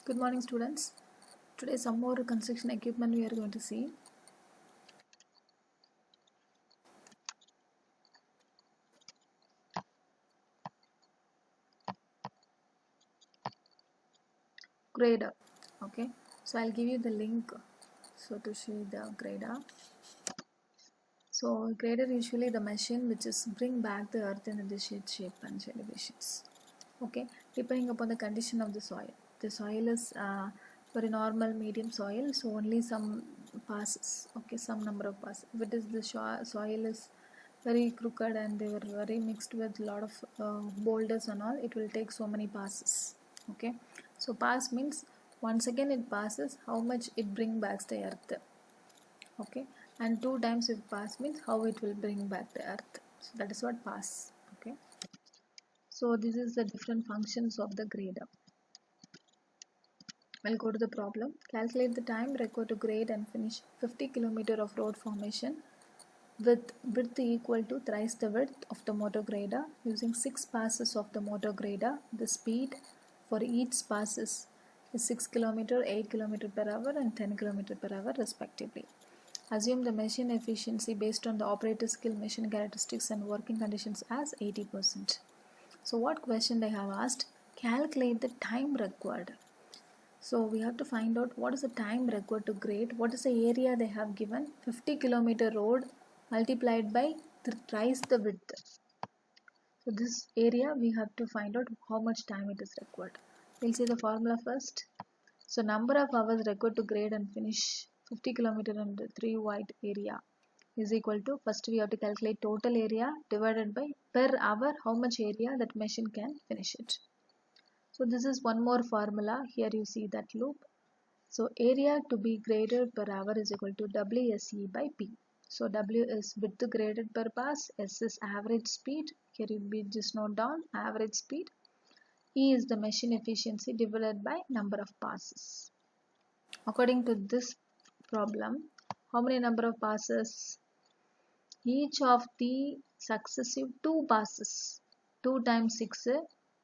Good morning, students. Today, some more construction equipment we are going to see. Grader. Okay, so I'll give you the link to see the grader. So, grader usually the machine which is bring back the earth in the shape and elevations. Okay, depending upon the condition of the soil. The soil is very normal medium soil, so only some passes. Okay, some number of passes. If it is the soil is very crooked and they were very mixed with a lot of boulders and all, it will take so many passes. Okay, so pass means once again it passes, how much it bring back the earth. Okay, and two times it pass means how it will bring back the earth. So that is what pass. Okay, so this is the different functions of the grader. We'll go to the problem. Calculate the time required to grade and finish 50 km of road formation with width equal to thrice the width of the motor grader using 6 passes of the motor grader. The speed for each passes is 6 km, 8 km per hour and 10 km per hour respectively. Assume the machine efficiency based on the operator skill, machine characteristics and working conditions as 80%. So what question they have asked? Calculate the time required. So we have to find out what is the time required to grade, what is the area they have given, 50 km road multiplied by thrice the width. So this area we have to find out how much time it is required. We'll see the formula first. So number of hours required to grade and finish 50 km and 3 wide area is equal to, first we have to calculate total area divided by per hour how much area that machine can finish it. So this is one more formula. Here you see that loop. So area to be graded per hour is equal to WSE by P. So W is width graded per pass, S is average speed. Here you be just note down average speed. E is the machine efficiency divided by number of passes. According to this problem, how many number of passes? Each of the successive 2 passes, 2 times 6,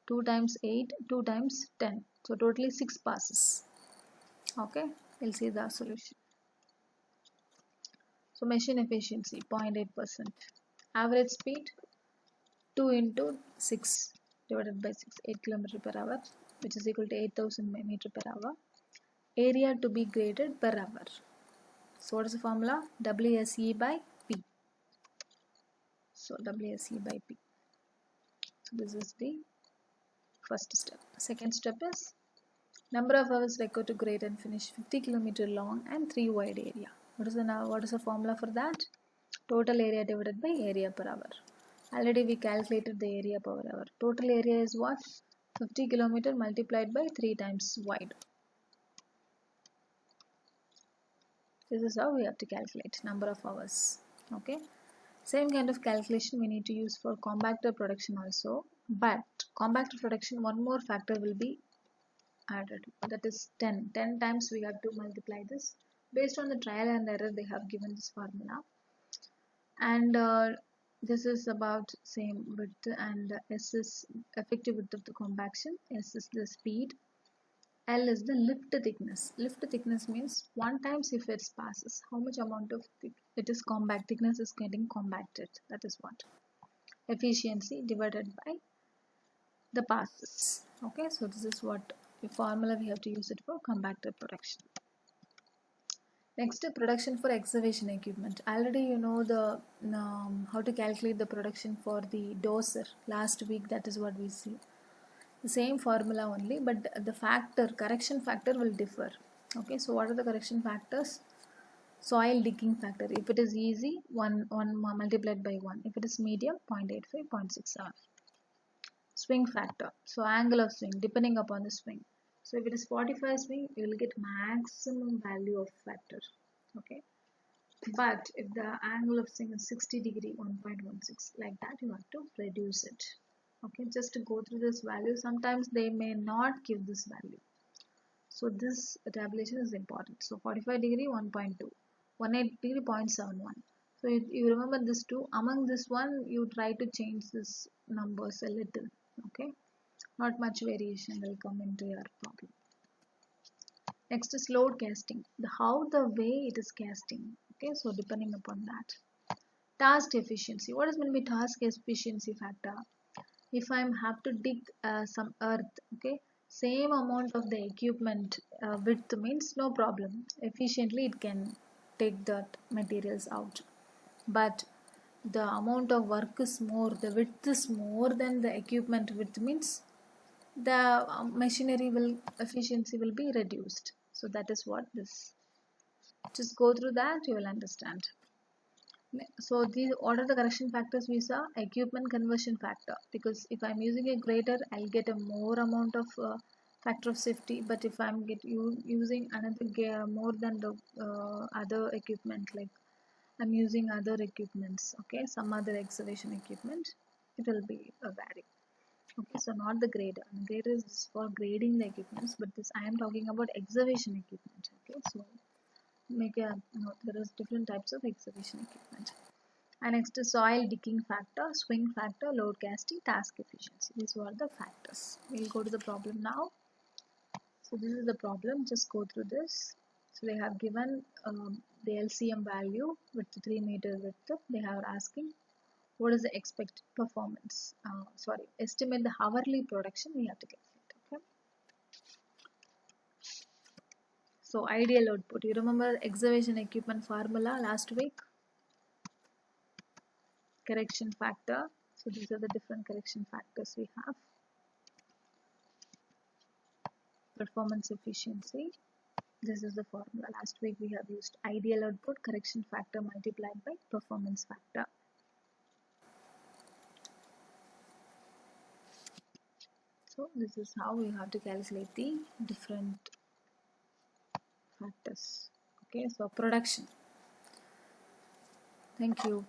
2 times 8, 2 times 10. So totally 6 passes. Okay, we'll see the solution. So machine efficiency 0.8%. Average speed 2 into 6 divided by 6, 8 km per hour, which is equal to 8000 meter per hour. Area to be graded per hour. So what is the formula? WSE by P. So WSE by P. So this is the first step. Second step is number of hours required to grade and finish 50 km long and 3 wide area. What is the formula for that? Total area divided by area per hour. Already we calculated the area per hour. Total area is what? 50 km multiplied by 3 times wide. This is how we have to calculate number of hours. Okay. Same kind of calculation we need to use for compactor production also. But compactor production, one more factor will be added. That is 10. 10 times we have to multiply this. Based on the trial and error, they have given this formula. And this is about same width, and S is effective width of the compaction, S is the speed, L is the lift thickness. Lift thickness means one times if it passes, how much amount of it is compact, thickness is getting compacted. That is what. Efficiency divided by the passes. Okay, so this is what the formula we have to use it for compactor production. Next, production for excavation equipment. Already you know the how to calculate the production for the dozer. Last week that is what we see. The same formula only, but the correction factor will differ. Okay, so what are the correction factors? Soil digging factor. If it is easy, 1 multiplied by 1. If it is medium, 0.85, 0.67. Swing factor. So angle of swing depending upon the swing. So if it is 45 swing, you will get maximum value of factor. Okay. But if the angle of swing is 60 degree, 1.16, like that you have to reduce it. Okay, just to go through this value, sometimes they may not give this value. So this tabulation is important. So 45 degree, 1.2, 18 degree, 0.71. So you remember this two. Among this one, you try to change this numbers a little. Okay, not much variation will come into your problem. Next is load casting, the way it is casting. Okay, so depending upon that. Task efficiency. What is meant by task efficiency factor? If I have to dig some earth, okay, same amount of the equipment width means no problem. Efficiently it can take that materials out. But the amount of work is more, the width is more than the equipment width means the machinery will efficiency will be reduced. So that is what this. Just go through that, you will understand. So these, what are the correction factors we saw? Equipment conversion factor, because if I'm using a grader, I'll get a more amount of factor of safety. But if I'm using another gear more than the other equipment, like I'm using other equipments, okay, some other excavation equipment, it will be a vary. Okay, so not the grader. The grader is for grading the equipments, but this I am talking about excavation equipment. Okay, so make a note. There is different types of excavation equipment. And next is soil digging factor, swing factor, load casting, task efficiency. These are the factors. We'll go to the problem now. So this is the problem. Just go through this. So they have given the LCM value with 3 meter width. They are asking what is the expected performance. Estimate the hourly production we have to calculate. Okay. So ideal output. You remember excavation equipment formula last week? Correction factor. So these are the different correction factors we have. Performance efficiency. This is the formula. Last week we have used ideal output, correction factor multiplied by performance factor. So this is how we have to calculate the different factors. Okay, so production. Thank you.